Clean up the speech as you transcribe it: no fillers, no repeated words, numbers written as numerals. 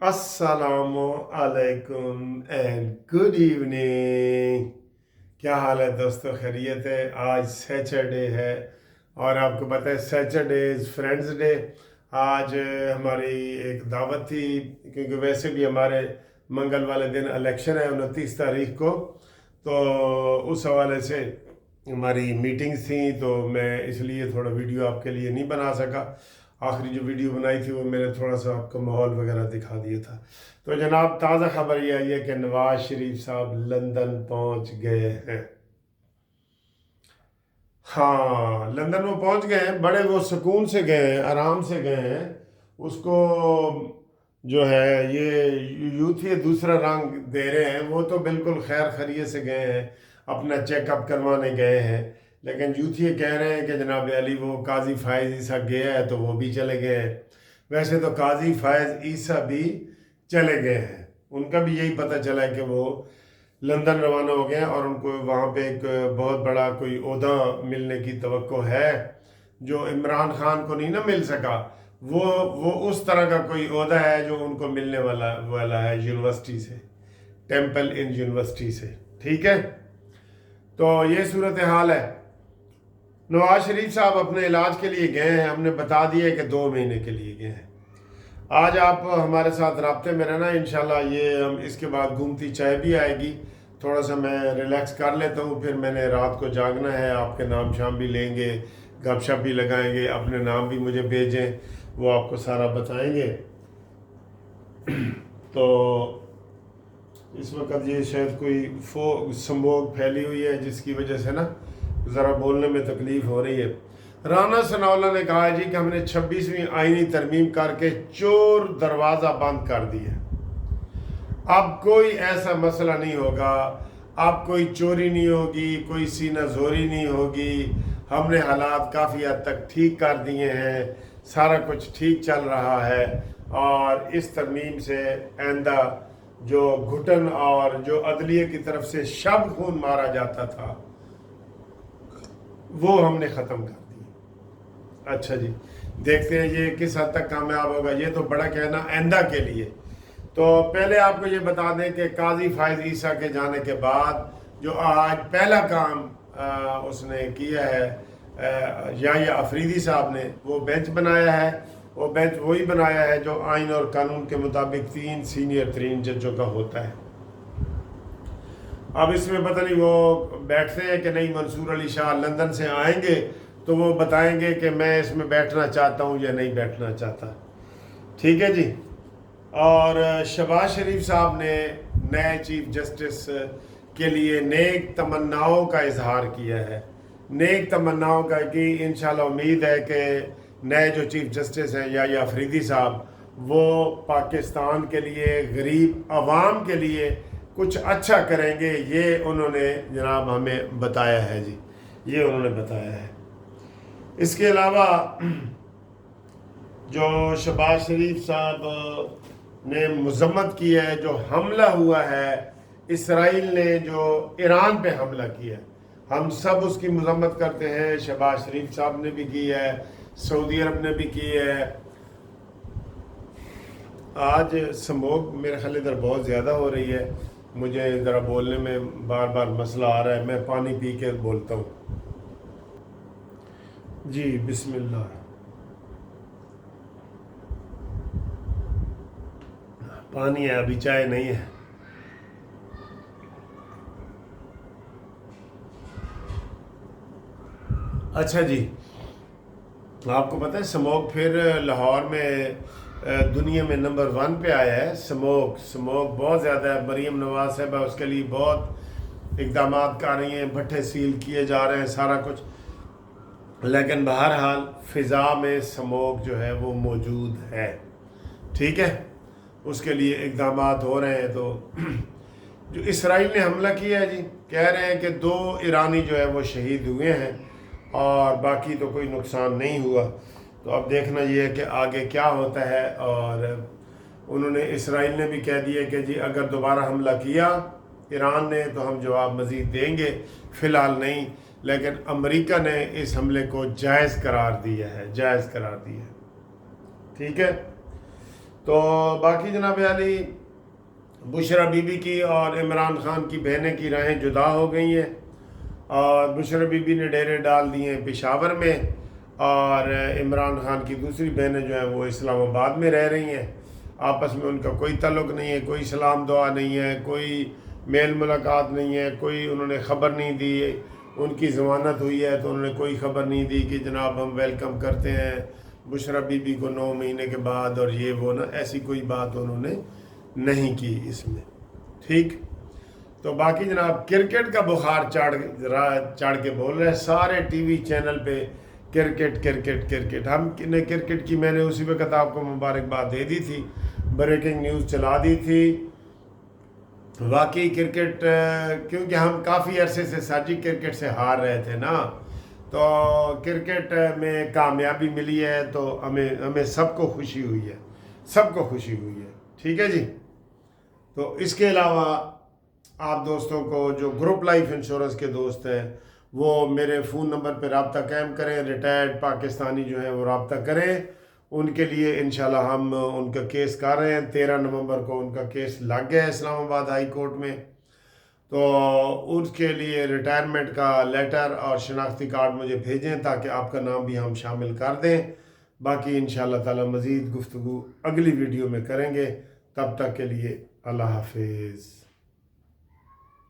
अस्सलामु अलैकुम and good evening. क्या हाल है दोस्तों, खैरियत है? आज सैटरडे है और आपको पता है सैटरडे इज़ फ्रेंड्स डे। आज हमारी एक दावत थी, क्योंकि वैसे भी हमारे मंगल वाले दिन इलेक्शन है 29 तारीख को, तो उस हवाले से हमारी मीटिंग्स थी, तो मैं इसलिए थोड़ा वीडियो आपके लिए नहीं बना सका। आखिरी जो वीडियो बनाई थी वो मैंने थोड़ा सा आपको माहौल वगैरह दिखा दिया था। तो जनाब, ताज़ा खबर ये आई है कि नवाज शरीफ साहब लंदन पहुंच गए हैं। हाँ, लंदन वो पहुंच गए हैं, बड़े वो सुकून से गए हैं, आराम से गए हैं। उसको जो है ये यूथ ये दूसरा रंग दे रहे हैं, वो तो बिल्कुल खैर खैरियत से गए हैं, अपना चेकअप करवाने गए हैं। लेकिन यूथ ये कह रहे हैं कि जनाब अली वो काजी फायज़ ईसा गया है तो वो भी चले गए हैं। वैसे तो काजी फायज़ ईसा भी चले गए हैं, उनका भी यही पता चला है कि वो लंदन रवाना हो गए हैं और उनको वहाँ पे एक बहुत बड़ा कोई ओहदा मिलने की तवक्को है, जो इमरान खान को नहीं ना मिल सका। वो उस तरह का कोई ओहदा है जो उनको मिलने वाला वाला है यूनिवर्सिटी से, टेम्पल इन यूनिवर्सिटी से। ठीक है, तो ये सूरत हाल है। नवाज शरीफ साहब अपने इलाज के लिए गए हैं, हमने बता दिया कि 2 महीने के लिए गए हैं। आज आप हमारे साथ राब्ते में रहना इंशाल्लाह। ये हम इसके बाद घूमती चाय भी आएगी, थोड़ा सा मैं रिलैक्स कर लेता हूँ, फिर मैंने रात को जागना है। आपके नाम शाम भी लेंगे, गपशप भी लगाएंगे, अपने नाम भी मुझे भेजें, वो आपको सारा बताएंगे। तो इस वक्त ये शायद कोई स्मोक फैली हुई है, जिसकी वजह से ना ज़रा बोलने में तकलीफ़ हो रही है। राना सनाउल्लाह ने कहा है जी कि हमने 26वीं आईनी तरमीम करके चोर दरवाज़ा बंद कर दिया। अब कोई ऐसा मसला नहीं होगा, अब कोई चोरी नहीं होगी, कोई सीना जोरी नहीं होगी। हमने हालात काफ़ी हद तक ठीक कर दिए हैं, सारा कुछ ठीक चल रहा है। और इस तरमीम से आइंदा जो घुटन और जो अदलिया की तरफ से शब खून मारा जाता था वो हमने ख़त्म कर दिया। अच्छा जी, देखते हैं ये किस हद तक कामयाब होगा। ये तो बड़ा कहना आइंदा के लिए। तो पहले आपको ये बता दें कि काजी फायज़ ईसा के जाने के बाद जो आज पहला काम उसने किया है, या अफरीदी साहब ने वो बेंच बनाया है। वो बेंच वही बनाया है जो आइन और कानून के मुताबिक 3 सीनियर तरीन जजों का होता है। अब इसमें पता नहीं वो बैठते हैं कि नहीं। मंसूर अली शाह लंदन से आएंगे तो वो बताएंगे कि मैं इसमें बैठना चाहता हूँ या नहीं बैठना चाहता। ठीक है जी। और शहबाज शरीफ साहब ने नए चीफ जस्टिस के लिए नेक तमन्नाओं का इजहार किया है। नेक तमन्नाओं का कि इंशाल्लाह उम्मीद है कि नए जो चीफ जस्टिस हैं या अफरीदी साहब, वो पाकिस्तान के लिए, गरीब आवाम के लिए कुछ अच्छा करेंगे। ये उन्होंने जनाब हमें बताया है जी, ये उन्होंने बताया है। इसके अलावा जो शहबाज शरीफ साहब ने मजम्मत की है, जो हमला हुआ है इसराइल ने जो ईरान पे हमला किया, हम सब उसकी मजम्मत करते हैं। शहबाज शरीफ साहब ने भी की है, सऊदी अरब ने भी की है। आज स्मोक मेरे ख्याल इधर बहुत ज़्यादा हो रही है, मुझे ज़रा बोलने में बार बार मसला आ रहा है। मैं पानी पी के बोलता हूँ जी। बिस्मिल्लाह। पानी है, अभी चाय नहीं है। अच्छा जी, आपको पता है स्मोक फिर लाहौर में दुनिया में नंबर 1 पे आया है। स्मोक बहुत ज़्यादा है। मरीम नवाज साहब उसके लिए बहुत इकदाम कर रही हैं, भट्टे सील किए जा रहे हैं, सारा कुछ। लेकिन बहरहाल फ़िज़ा में स्मोक जो है वो मौजूद है। ठीक है, उसके लिए इकदाम हो रहे हैं। तो जो इसराइल ने हमला किया है जी, कह रहे हैं कि 2 ईरानी जो है वो शहीद हुए हैं और बाकी तो कोई नुकसान नहीं हुआ। तो अब देखना ये है कि आगे क्या होता है। और उन्होंने, इसराइल ने भी कह दिया कि जी अगर दोबारा हमला किया ईरान ने तो हम जवाब मज़ीद देंगे, फ़िलहाल नहीं। लेकिन अमेरिका ने इस हमले को जायज़ करार दिया है, जायज़ करार दिया है। ठीक है, تو باقی جناب علی بشرا بی بی کی اور عمران خان کی بہنیں کی راہیں جدا ہو گئی ہیں، اور بشرا بی بی نے ڈیرے ڈال دیے ہیں پشاور میں، اور عمران خان کی دوسری بہنیں جو ہیں وہ اسلام آباد میں رہ رہی ہیں۔ آپس میں ان کا کوئی تعلق نہیں ہے، کوئی سلام دعا نہیں ہے، کوئی میل ملاقات نہیں ہے، کوئی انہوں نے خبر نہیں دی۔ ان کی ضمانت ہوئی ہے تو انہوں نے کوئی خبر نہیں دی کہ جناب ہم ویلکم کرتے ہیں بشرا بی بی کو 9 مہینے کے بعد، اور یہ وہ نا، ایسی کوئی بات انہوں نے نہیں کی اس میں، ٹھیک۔ تو باقی جناب کرکٹ کا بخار چڑھ کے بول رہے ہیں سارے ٹی وی چینل پہ، کرکٹ کرکٹ کرکٹ۔ ہم نے کرکٹ کی، میں نے اسی وقت آپ کو مبارکباد دے دی تھی، بریکنگ نیوز چلا دی تھی۔ واقعی کرکٹ، کیونکہ ہم کافی عرصے سے ساجی کرکٹ سے ہار رہے تھے نا، تو کرکٹ میں کامیابی ملی ہے تو ہمیں سب کو خوشی ہوئی ہے، سب کو خوشی ہوئی ہے، ٹھیک ہے جی۔ تو اس کے علاوہ آپ دوستوں کو جو گروپ لائف انشورنس کے دوست ہیں وہ میرے فون نمبر پہ رابطہ قائم کریں، ریٹائرڈ پاکستانی جو ہیں وہ رابطہ کریں، ان کے لیے انشاءاللہ ہم ان کا کیس کر رہے ہیں۔ 13 نومبر کو ان کا کیس لگ گیا ہے اسلام آباد ہائی کورٹ میں، تو ان کے لیے ریٹائرمنٹ کا لیٹر اور شناختی کارڈ مجھے بھیجیں تاکہ آپ کا نام بھی ہم شامل کر دیں۔ باقی انشاءاللہ تعالی مزید گفتگو اگلی ویڈیو میں کریں گے، تب تک کے لیے اللہ حافظ۔